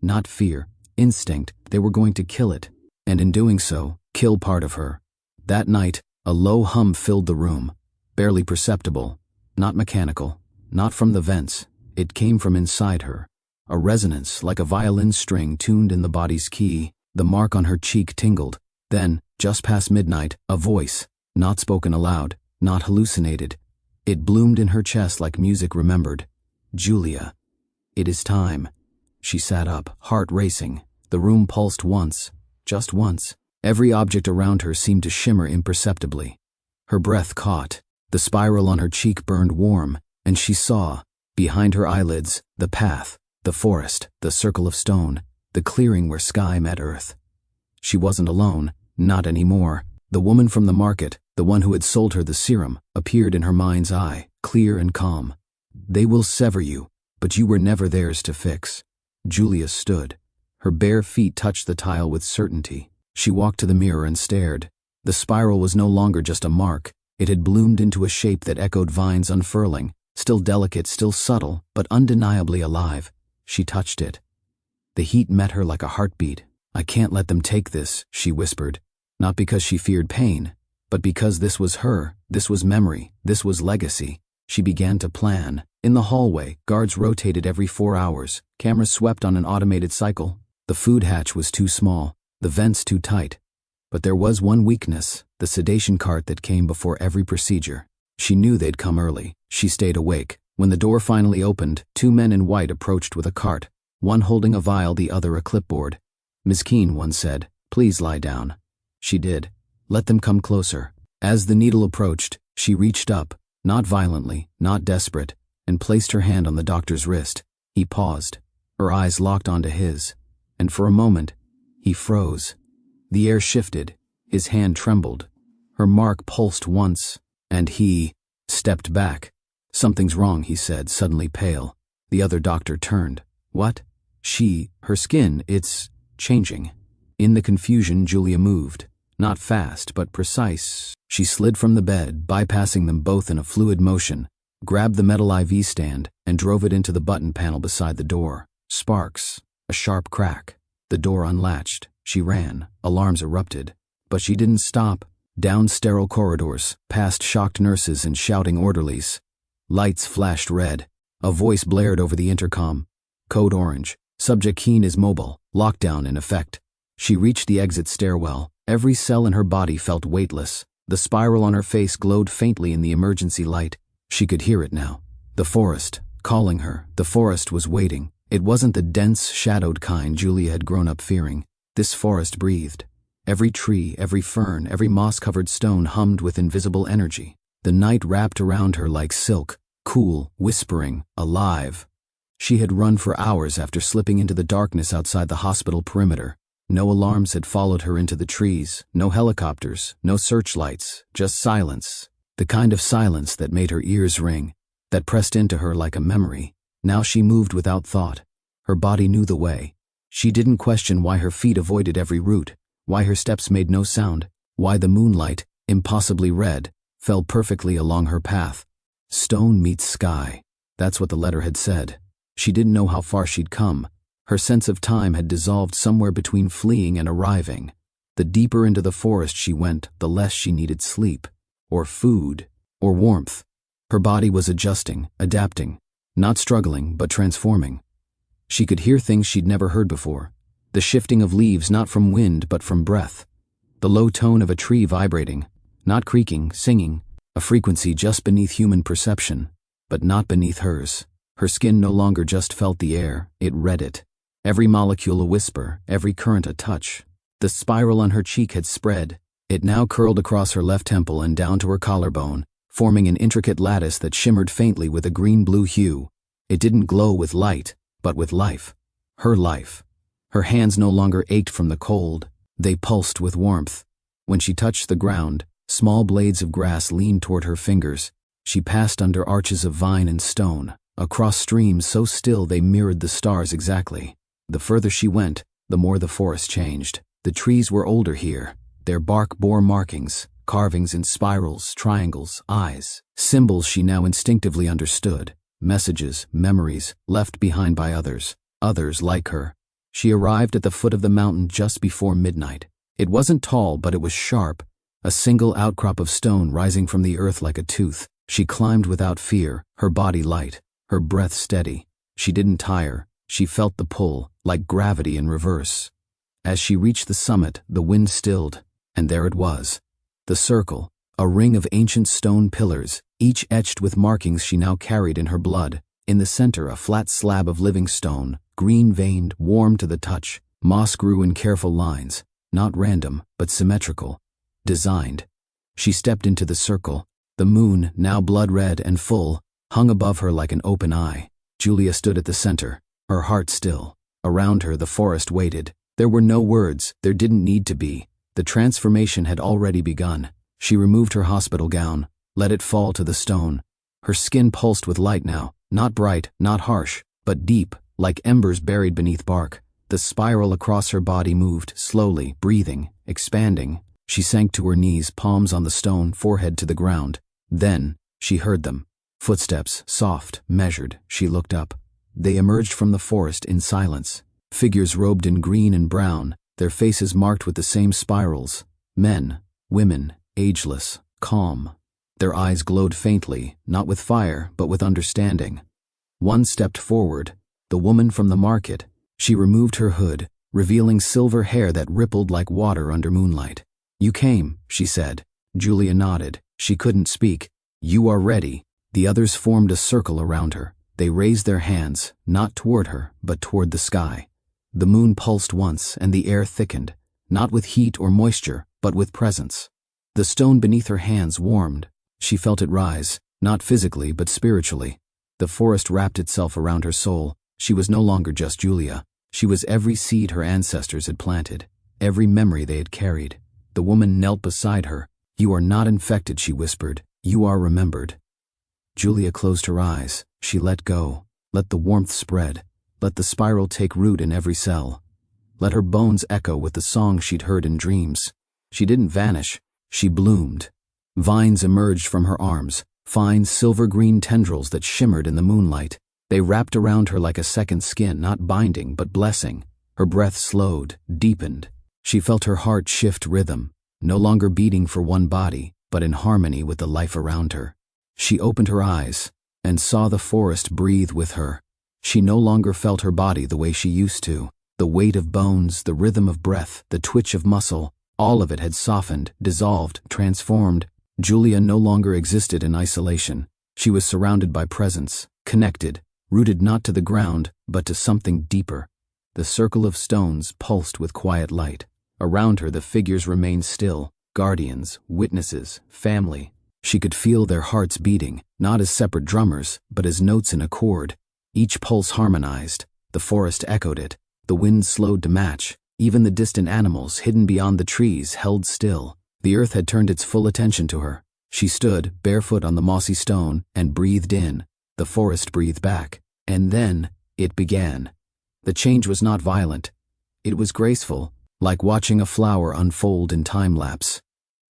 Not fear, instinct. They were going to kill it, and in doing so, kill part of her. That night, a low hum filled the room, barely perceptible, not mechanical, not from the vents. It came from inside her. A resonance like a violin string tuned in the body's key. The mark on her cheek tingled. Then, just past midnight, a voice, not spoken aloud, not hallucinated. It bloomed in her chest like music remembered. "Julia, it is time." She sat up, heart racing. The room pulsed once, just once. Every object around her seemed to shimmer imperceptibly. Her breath caught. The spiral on her cheek burned warm, and she saw, behind her eyelids, the path, the forest, the circle of stone, the clearing where sky met earth. She wasn't alone, not anymore. The woman from the market, the one who had sold her the serum, appeared in her mind's eye, clear and calm. "They will sever you, but you were never theirs to fix." Julia stood. Her bare feet touched the tile with certainty. She walked to the mirror and stared. The spiral was no longer just a mark. It had bloomed into a shape that echoed vines unfurling, still delicate, still subtle, but undeniably alive. She touched it. The heat met her like a heartbeat. "I can't let them take this," she whispered. Not because she feared pain, but because this was her, this was memory, this was legacy. She began to plan. In the hallway, guards rotated every 4 hours. Cameras swept on an automated cycle. The food hatch was too small, the vents too tight. But there was one weakness, the sedation cart that came before every procedure. She knew they'd come early. She stayed awake. When the door finally opened, 2 men in white approached with a cart, one holding a vial, the other a clipboard. "Ms. Keene," one said, "please lie down." She did. "Let them come closer." As the needle approached, she reached up, not violently, not desperate, and placed her hand on the doctor's wrist. He paused. Her eyes locked onto his, and for a moment, he froze. The air shifted. His hand trembled. Her mark pulsed once, and he stepped back. "Something's wrong," he said, suddenly pale. The other doctor turned. "What?" Her skin, it's changing." In the confusion, Julia moved. Not fast, but precise. She slid from the bed, bypassing them both in a fluid motion, grabbed the metal IV stand, and drove it into the button panel beside the door. Sparks. A sharp crack. The door unlatched. She ran. Alarms erupted. But she didn't stop. Down sterile corridors, past shocked nurses and shouting orderlies. Lights flashed red. A voice blared over the intercom. "Code Orange. Subject Keene is mobile. Lockdown in effect." She reached the exit stairwell. Every cell in her body felt weightless. The spiral on her face glowed faintly in the emergency light. She could hear it now. The forest, calling her. The forest was waiting. It wasn't the dense, shadowed kind Julia had grown up fearing. This forest breathed. Every tree, every fern, every moss-covered stone hummed with invisible energy. The night wrapped around her like silk, cool, whispering, alive. She had run for hours after slipping into the darkness outside the hospital perimeter. No alarms had followed her into the trees, no helicopters, no searchlights, just silence. The kind of silence that made her ears ring, that pressed into her like a memory. Now she moved without thought. Her body knew the way. She didn't question why her feet avoided every route, why her steps made no sound, why the moonlight, impossibly red, fell perfectly along her path. Stone meets sky. That's what the letter had said. She didn't know how far she'd come. Her sense of time had dissolved somewhere between fleeing and arriving. The deeper into the forest she went, the less she needed sleep, or food, or warmth. Her body was adjusting, adapting, not struggling, but transforming. She could hear things she'd never heard before. The shifting of leaves not from wind, but from breath. The low tone of a tree vibrating, not creaking, singing, a frequency just beneath human perception, but not beneath hers. Her skin no longer just felt the air, it read it. Every molecule a whisper, every current a touch. The spiral on her cheek had spread. It now curled across her left temple and down to her collarbone, forming an intricate lattice that shimmered faintly with a green-blue hue. It didn't glow with light, but with life. Her life. Her hands no longer ached from the cold, they pulsed with warmth. When she touched the ground, small blades of grass leaned toward her fingers. She passed under arches of vine and stone, across streams so still they mirrored the stars exactly. The further she went, the more the forest changed. The trees were older here. Their bark bore markings, carvings in spirals, triangles, eyes, symbols she now instinctively understood, messages, memories, left behind by others like her. She arrived at the foot of the mountain just before midnight. It wasn't tall, but it was sharp, a single outcrop of stone rising from the earth like a tooth. She climbed without fear, her body light, her breath steady. She didn't tire, she felt the pull, like gravity in reverse. As she reached the summit, the wind stilled, and there it was. The circle, a ring of ancient stone pillars, each etched with markings she now carried in her blood. In the center, a flat slab of living stone, green-veined, warm to the touch. Moss grew in careful lines, not random, but symmetrical, designed. She stepped into the circle. The moon, now blood-red and full, hung above her like an open eye. Julia stood at the center, her heart still. Around her, the forest waited. There were no words, there didn't need to be. The transformation had already begun. She removed her hospital gown, let it fall to the stone. Her skin pulsed with light now, not bright, not harsh, but deep, like embers buried beneath bark. The spiral across her body moved, slowly, breathing, expanding. She sank to her knees, palms on the stone, forehead to the ground. Then, she heard them. Footsteps, soft, measured. She looked up. They emerged from the forest in silence. Figures robed in green and brown, their faces marked with the same spirals. Men, women, ageless, calm. Their eyes glowed faintly, not with fire, but with understanding. One stepped forward, the woman from the market. She removed her hood, revealing silver hair that rippled like water under moonlight. "You came," she said. Julia nodded. She couldn't speak. "You are ready." The others formed a circle around her. They raised their hands, not toward her, but toward the sky. The moon pulsed once, and the air thickened, not with heat or moisture, but with presence. The stone beneath her hands warmed. She felt it rise, not physically, but spiritually. The forest wrapped itself around her soul. She was no longer just Julia. She was every seed her ancestors had planted, every memory they had carried. The woman knelt beside her. "You are not infected," she whispered. "You are remembered." Julia closed her eyes. She let go. Let the warmth spread. Let the spiral take root in every cell. Let her bones echo with the song she'd heard in dreams. She didn't vanish. She bloomed. Vines emerged from her arms, fine silver-green tendrils that shimmered in the moonlight. They wrapped around her like a second skin, not binding, but blessing. Her breath slowed, deepened. She felt her heart shift rhythm, no longer beating for one body, but in harmony with the life around her. She opened her eyes and saw the forest breathe with her. She no longer felt her body the way she used to. The weight of bones, the rhythm of breath, the twitch of muscle, all of it had softened, dissolved, transformed. Julia no longer existed in isolation. She was surrounded by presence, connected, rooted not to the ground, but to something deeper. The circle of stones pulsed with quiet light. Around her the figures remained still, guardians, witnesses, family. She could feel their hearts beating, not as separate drummers, but as notes in a chord. Each pulse harmonized. The forest echoed it. The wind slowed to match. Even the distant animals hidden beyond the trees held still. The earth had turned its full attention to her. She stood, barefoot on the mossy stone, and breathed in. The forest breathed back. And then, it began. The change was not violent. It was graceful, like watching a flower unfold in time-lapse.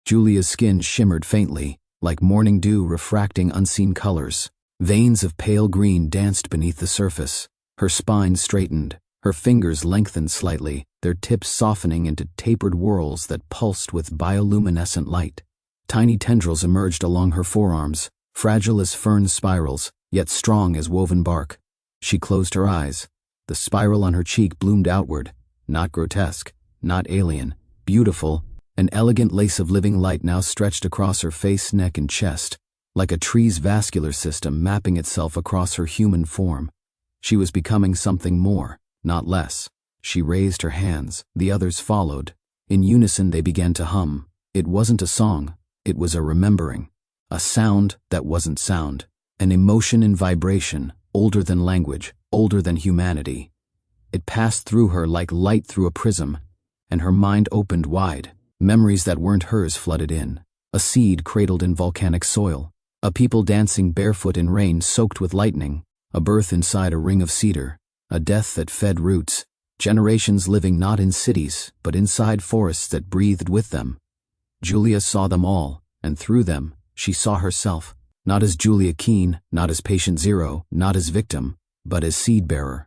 Julia's skin shimmered faintly, like morning dew refracting unseen colors. Veins of pale green danced beneath the surface. Her spine straightened, her fingers lengthened slightly, their tips softening into tapered whorls that pulsed with bioluminescent light. Tiny tendrils emerged along her forearms, fragile as fern spirals, yet strong as woven bark. She closed her eyes. The spiral on her cheek bloomed outward, not grotesque, not alien, beautiful. An elegant lace of living light now stretched across her face, neck, and chest, like a tree's vascular system mapping itself across her human form. She was becoming something more, not less. She raised her hands. The others followed. In unison they began to hum. It wasn't a song. It was a remembering. A sound that wasn't sound. An emotion in vibration, older than language, older than humanity. It passed through her like light through a prism, and her mind opened wide. Memories that weren't hers flooded in. A seed cradled in volcanic soil. A people dancing barefoot in rain soaked with lightning. A birth inside a ring of cedar. A death that fed roots. Generations living not in cities, but inside forests that breathed with them. Julia saw them all, and through them, she saw herself. Not as Julia Keene, not as patient zero, not as victim, but as seed bearer.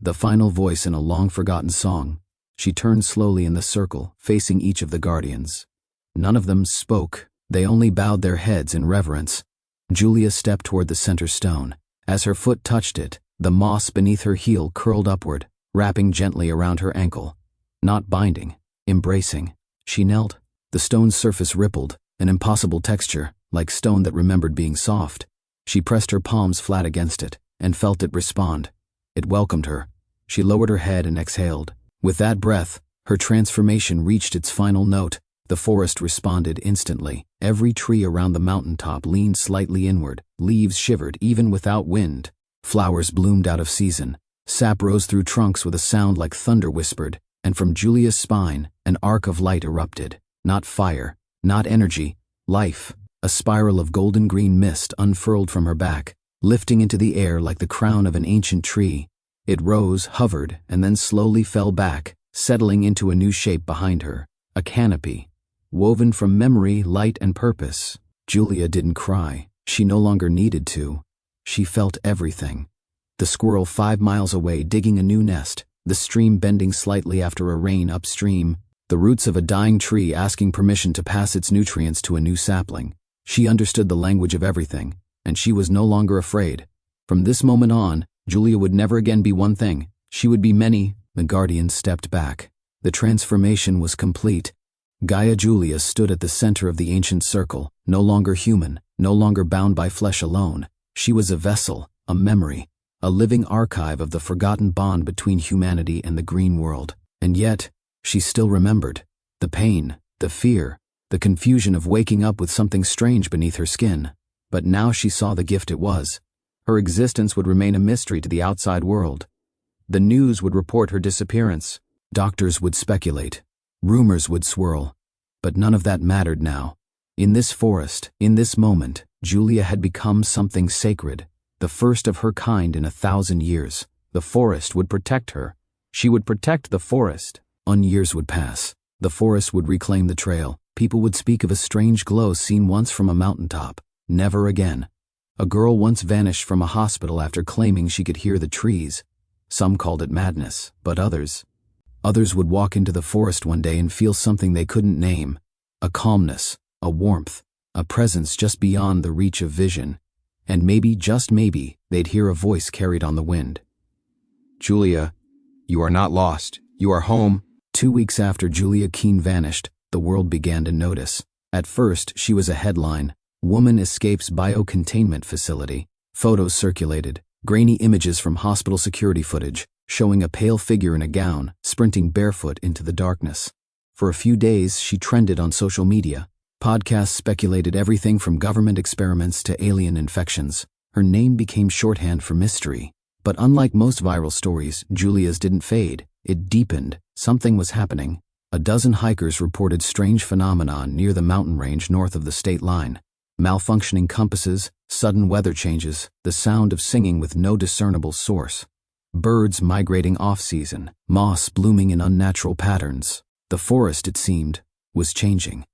The final voice in a long-forgotten song. She turned slowly in the circle, facing each of the guardians. None of them spoke. They only bowed their heads in reverence. Julia stepped toward the center stone. As her foot touched it, the moss beneath her heel curled upward, wrapping gently around her ankle. Not binding, embracing. She knelt. The stone's surface rippled, an impossible texture, like stone that remembered being soft. She pressed her palms flat against it, and felt it respond. It welcomed her. She lowered her head and exhaled. With that breath, her transformation reached its final note. The forest responded instantly. Every tree around the mountaintop leaned slightly inward. Leaves shivered even without wind. Flowers bloomed out of season. Sap rose through trunks with a sound like thunder whispered, and from Julia's spine, an arc of light erupted. Not fire, not energy, life. A spiral of golden green mist unfurled from her back, lifting into the air like the crown of an ancient tree. It rose, hovered, and then slowly fell back, settling into a new shape behind her. A canopy, woven from memory, light, and purpose. Julia didn't cry. She no longer needed to. She felt everything. The squirrel 5 miles away digging a new nest, the stream bending slightly after a rain upstream, the roots of a dying tree asking permission to pass its nutrients to a new sapling. She understood the language of everything, and she was no longer afraid. From this moment on, Julia would never again be one thing. She would be many. The guardian stepped back. The transformation was complete. Gaia Julia stood at the center of the ancient circle, no longer human, no longer bound by flesh alone. She was a vessel, a memory, a living archive of the forgotten bond between humanity and the green world. And yet, she still remembered. The pain, the fear, the confusion of waking up with something strange beneath her skin. But now she saw the gift it was. Her existence would remain a mystery to the outside world. The news would report her disappearance. Doctors would speculate. Rumors would swirl. But none of that mattered now. In this forest, in this moment, Julia had become something sacred, the first of her kind in 1,000 years. The forest would protect her. She would protect the forest. Years would pass. The forest would reclaim the trail. People would speak of a strange glow seen once from a mountaintop. Never again. A girl once vanished from a hospital after claiming she could hear the trees. Some called it madness, but others would walk into the forest one day and feel something they couldn't name. A calmness, a warmth, a presence just beyond the reach of vision. And maybe, just maybe, they'd hear a voice carried on the wind. Julia, you are not lost. You are home. 2 weeks after Julia Keene vanished, the world began to notice. At first, she was a headline. Woman escapes biocontainment facility. Photos circulated. Grainy images from hospital security footage, showing a pale figure in a gown, sprinting barefoot into the darkness. For a few days, she trended on social media. Podcasts speculated everything from government experiments to alien infections. Her name became shorthand for mystery. But unlike most viral stories, Julia's didn't fade. It deepened. Something was happening. A dozen hikers reported strange phenomena near the mountain range north of the state line. Malfunctioning compasses, sudden weather changes, the sound of singing with no discernible source. Birds migrating off-season, moss blooming in unnatural patterns. The forest, it seemed, was changing.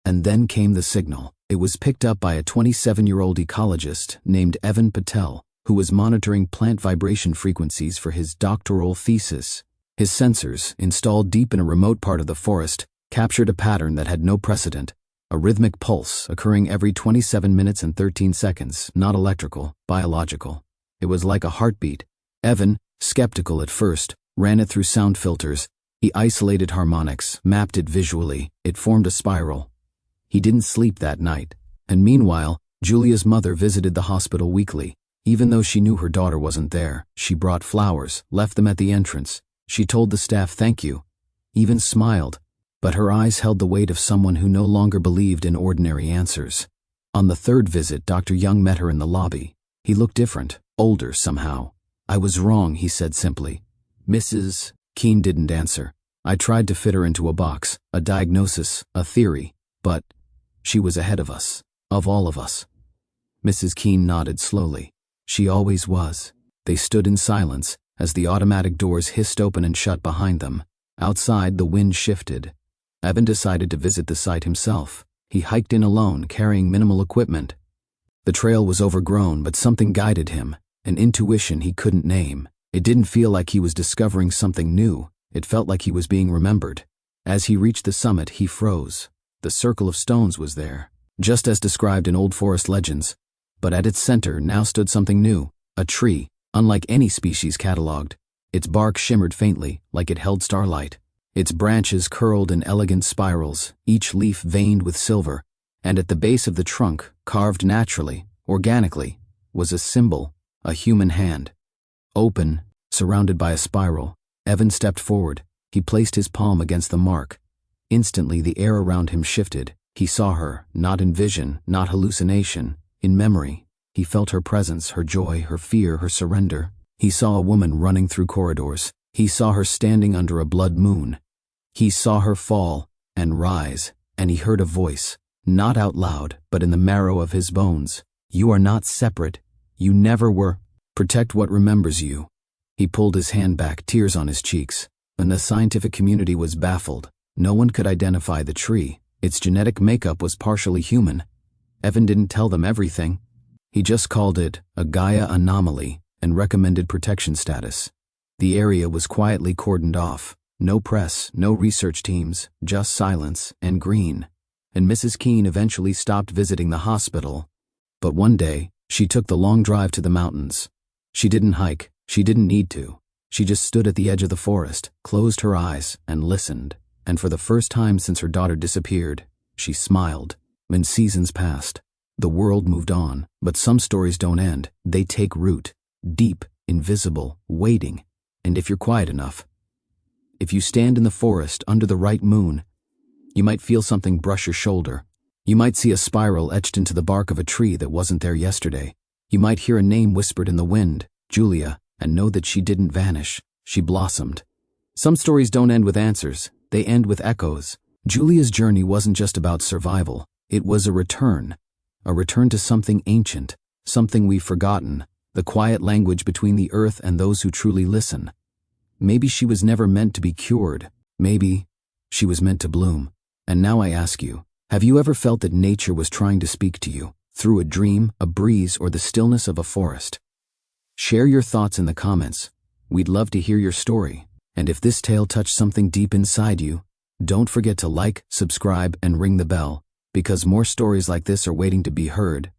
And then came the signal. It was picked up by a 27-year-old ecologist named Evan Patel, who was monitoring plant vibration frequencies for his doctoral thesis. His sensors, installed deep in a remote part of the forest, captured a pattern that had no precedent. A rhythmic pulse occurring every 27 minutes and 13 seconds, not electrical, biological. It was like a heartbeat. Evan, skeptical at first, ran it through sound filters. He isolated harmonics, mapped it visually. It formed a spiral. He didn't sleep that night. And meanwhile, Julia's mother visited the hospital weekly. Even though she knew her daughter wasn't there, she brought flowers, left them at the entrance. She told the staff thank you, even smiled. But her eyes held the weight of someone who no longer believed in ordinary answers. On the third visit, Dr. Young met her in the lobby. He looked different, older somehow. "I was wrong," he said simply. "Mrs. Keene didn't answer. I tried to fit her into a box, a diagnosis, a theory, but she was ahead of us, of all of us." Mrs. Keene nodded slowly. She always was. They stood in silence as the automatic doors hissed open and shut behind them. Outside, the wind shifted. Evan decided to visit the site himself. He hiked in alone, carrying minimal equipment. The trail was overgrown, but something guided him, an intuition he couldn't name. It didn't feel like he was discovering something new. It felt like he was being remembered. As he reached the summit, he froze. The circle of stones was there, just as described in old forest legends. But at its center now stood something new, a tree, unlike any species catalogued. Its bark shimmered faintly, like it held starlight. Its branches curled in elegant spirals, each leaf veined with silver, and at the base of the trunk, carved naturally, organically, was a symbol, a human hand. Open, surrounded by a spiral, Evan stepped forward. He placed his palm against the mark. Instantly, the air around him shifted. He saw her, not in vision, not hallucination, in memory. He felt her presence, her joy, her fear, her surrender. He saw a woman running through corridors. He saw her standing under a blood moon. He saw her fall and rise, and he heard a voice, not out loud, but in the marrow of his bones. "You are not separate. You never were. Protect what remembers you." He pulled his hand back, tears on his cheeks. And the scientific community was baffled. No one could identify the tree. Its genetic makeup was partially human. Evan didn't tell them everything. He just called it a Gaia anomaly and recommended protection status. The area was quietly cordoned off. No press, no research teams, just silence and green. And Mrs. Keene eventually stopped visiting the hospital. But one day, she took the long drive to the mountains. She didn't hike. She didn't need to. She just stood at the edge of the forest, closed her eyes, and listened. And for the first time since her daughter disappeared, she smiled. When seasons passed, the world moved on, but some stories don't end. They take root, deep, invisible, waiting. And if you're quiet enough, if you stand in the forest under the right moon, you might feel something brush your shoulder. You might see a spiral etched into the bark of a tree that wasn't there yesterday. You might hear a name whispered in the wind, Julia, and know that she didn't vanish. She blossomed. Some stories don't end with answers. They end with echoes. Julia's journey wasn't just about survival. It was a return to something ancient, something we've forgotten, the quiet language between the earth and those who truly listen. Maybe she was never meant to be cured. Maybe she was meant to bloom. And now I ask you, have you ever felt that nature was trying to speak to you, through a dream, a breeze, or the stillness of a forest? Share your thoughts in the comments. We'd love to hear your story. And if this tale touched something deep inside you, don't forget to like, subscribe, and ring the bell, because more stories like this are waiting to be heard.